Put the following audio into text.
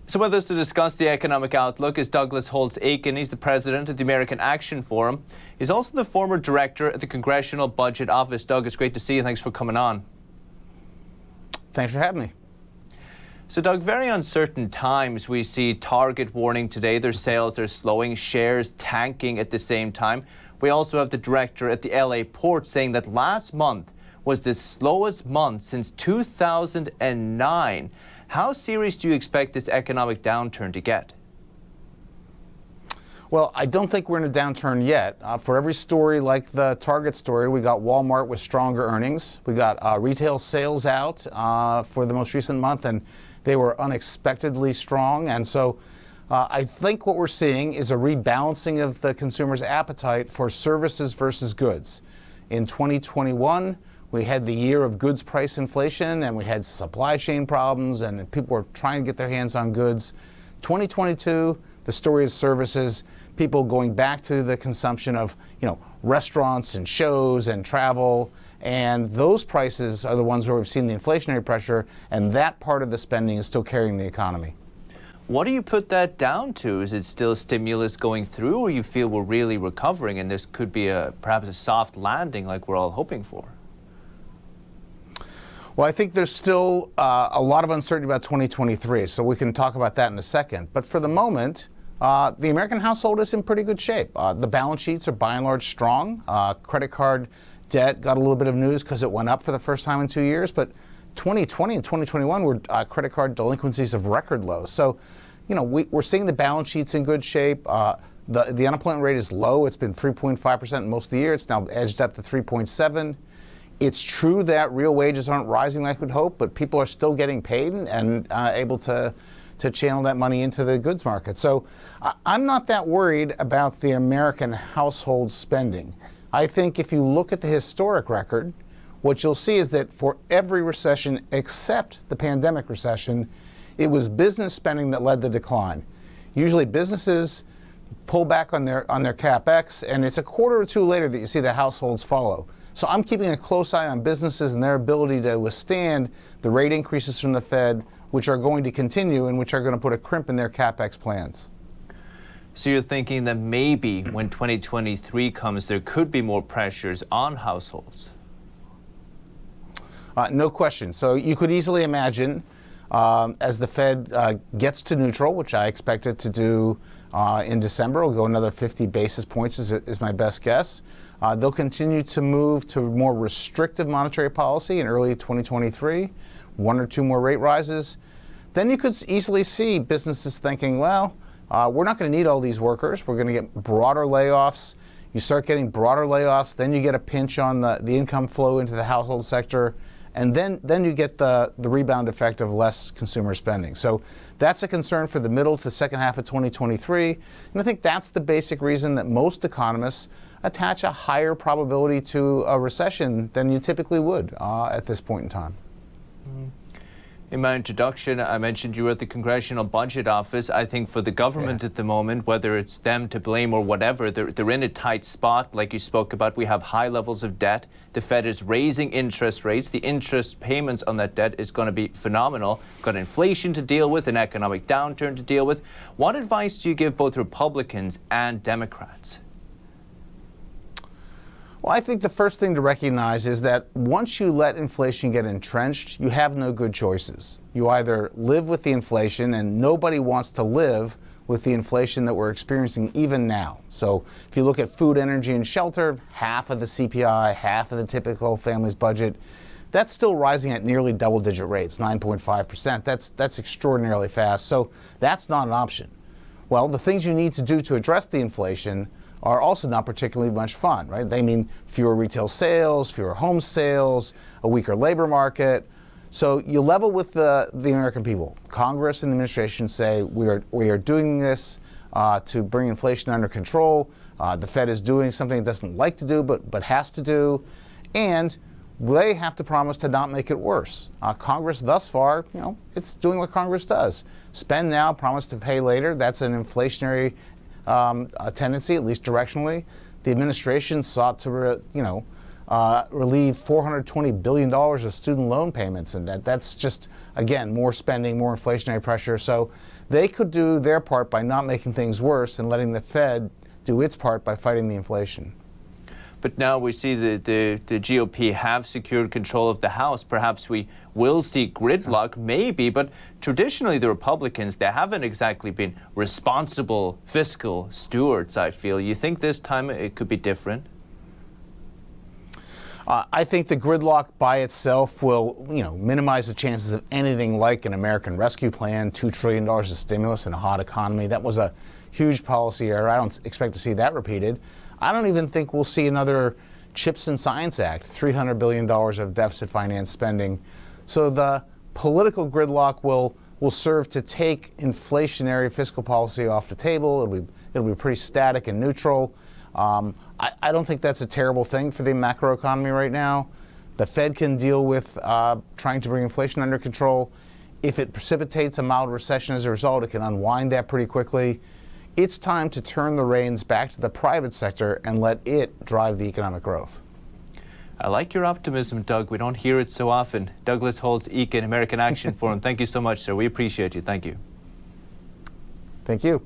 So with us to discuss the economic outlook is Douglas Holtz-Eakin. He's the president of the American Action Forum. He's also the former director at the Congressional Budget Office. Doug, it's great to see you. Thanks for coming on. Thanks for having me. So Doug, very uncertain times. We see Target warning today their sales are slowing, shares tanking at the same time. We also have the director at the LA port saying that last month was the slowest month since 2009. How serious do you expect this economic downturn to get? Well, I don't think we're in a downturn yet. For every story like the Target story, we got Walmart with stronger earnings. We got retail sales out for the most recent month, and they were unexpectedly strong. And so I think what we're seeing is a rebalancing of the consumer's appetite for services versus goods. In 2021, we had the year of goods price inflation, and we had supply chain problems, and people were trying to get their hands on goods. 2022, the story is services, people going back to the consumption of, restaurants and shows and travel, and those prices are the ones where we've seen the inflationary pressure, and that part of the spending is still carrying the economy. What do you put that down to? Is it still stimulus going through, or you feel we're really recovering and this could be perhaps a soft landing like we're all hoping for? Well, I think there's still a lot of uncertainty about 2023, so we can talk about that in a second. But for the moment, the American household is in pretty good shape. The balance sheets are by and large strong. Credit card debt got a little bit of news because it went up for the first time in 2 years, but 2020 and 2021 were credit card delinquencies of record lows. So, we're seeing the balance sheets in good shape. The unemployment rate is low. It's been 3.5% most of the year. It's now edged up to 3.7%. It's true that real wages aren't rising like we'd hope, but people are still getting paid and able to channel that money into the goods market. So I'm not that worried about the American household spending. I think if you look at the historic record, what you'll see is that for every recession except the pandemic recession, it was business spending that led the decline. Usually businesses pull back on their CapEx, and it's a quarter or two later that you see the households follow. So I'm keeping a close eye on businesses and their ability to withstand the rate increases from the Fed, which are going to continue and which are going to put a crimp in their CapEx plans. So you're thinking that maybe when 2023 comes, there could be more pressures on households? No question. So you could easily imagine as the Fed gets to neutral, which I expect it to do in December, it'll go another 50 basis points is my best guess. They'll continue to move to more restrictive monetary policy in early 2023, one or two more rate rises. Then you could easily see businesses thinking, well, we're not going to need all these workers. We're going to get broader layoffs. You start getting broader layoffs, then you get a pinch on the income flow into the household sector, and then you get the rebound effect of less consumer spending. So that's a concern for the middle to second half of 2023. And I think that's the basic reason that most economists attach a higher probability to a recession than you typically would at this point in time. In my introduction, I mentioned you were at the Congressional Budget Office. I think for the government at the moment, whether it's them to blame or whatever, they're in a tight spot. Like you spoke about, we have high levels of debt. The Fed is raising interest rates. The interest payments on that debt is going to be phenomenal. Got inflation to deal with, an economic downturn to deal with. What advice do you give both Republicans and Democrats? Well, I think the first thing to recognize is that once you let inflation get entrenched, you have no good choices. You either live with the inflation, and nobody wants to live with the inflation that we're experiencing even now. So if you look at food, energy, and shelter, half of the CPI, half of the typical family's budget, that's still rising at nearly double-digit rates, 9.5%. That's extraordinarily fast. So that's not an option. Well, the things you need to do to address the inflation are also not particularly much fun, right? They mean fewer retail sales, fewer home sales, a weaker labor market. So you level with the American people. Congress and the administration say we are doing this to bring inflation under control. The Fed is doing something it doesn't like to do but has to do, and they have to promise to not make it worse. Congress thus far, it's doing what Congress does. Spend now, promise to pay later. That's an inflationary a tendency, at least directionally. The administration sought to, relieve $420 billion of student loan payments, and that's just, again, more spending, more inflationary pressure. So they could do their part by not making things worse and letting the Fed do its part by fighting the inflation. But now we see the GOP have secured control of the House. Perhaps we will see gridlock, maybe, but traditionally the Republicans, they haven't exactly been responsible fiscal stewards, I feel. You think this time it could be different? I think the gridlock by itself will, minimize the chances of anything like an American Rescue Plan, $2 trillion of stimulus in a hot economy. That was a huge policy error. I don't expect to see that repeated. I don't even think we'll see another CHIPS and Science Act, $300 billion of deficit finance spending. So the political gridlock will serve to take inflationary fiscal policy off the table. It'll be pretty static and neutral. I don't think that's a terrible thing for the macroeconomy right now. The Fed can deal with trying to bring inflation under control. If it precipitates a mild recession as a result, it can unwind that pretty quickly. It's time to turn the reins back to the private sector and let it drive the economic growth. I like your optimism, Doug. We don't hear it so often. Douglas Holtz-Eakin, American Action Forum. Thank you so much, sir. We appreciate you. Thank you. Thank you.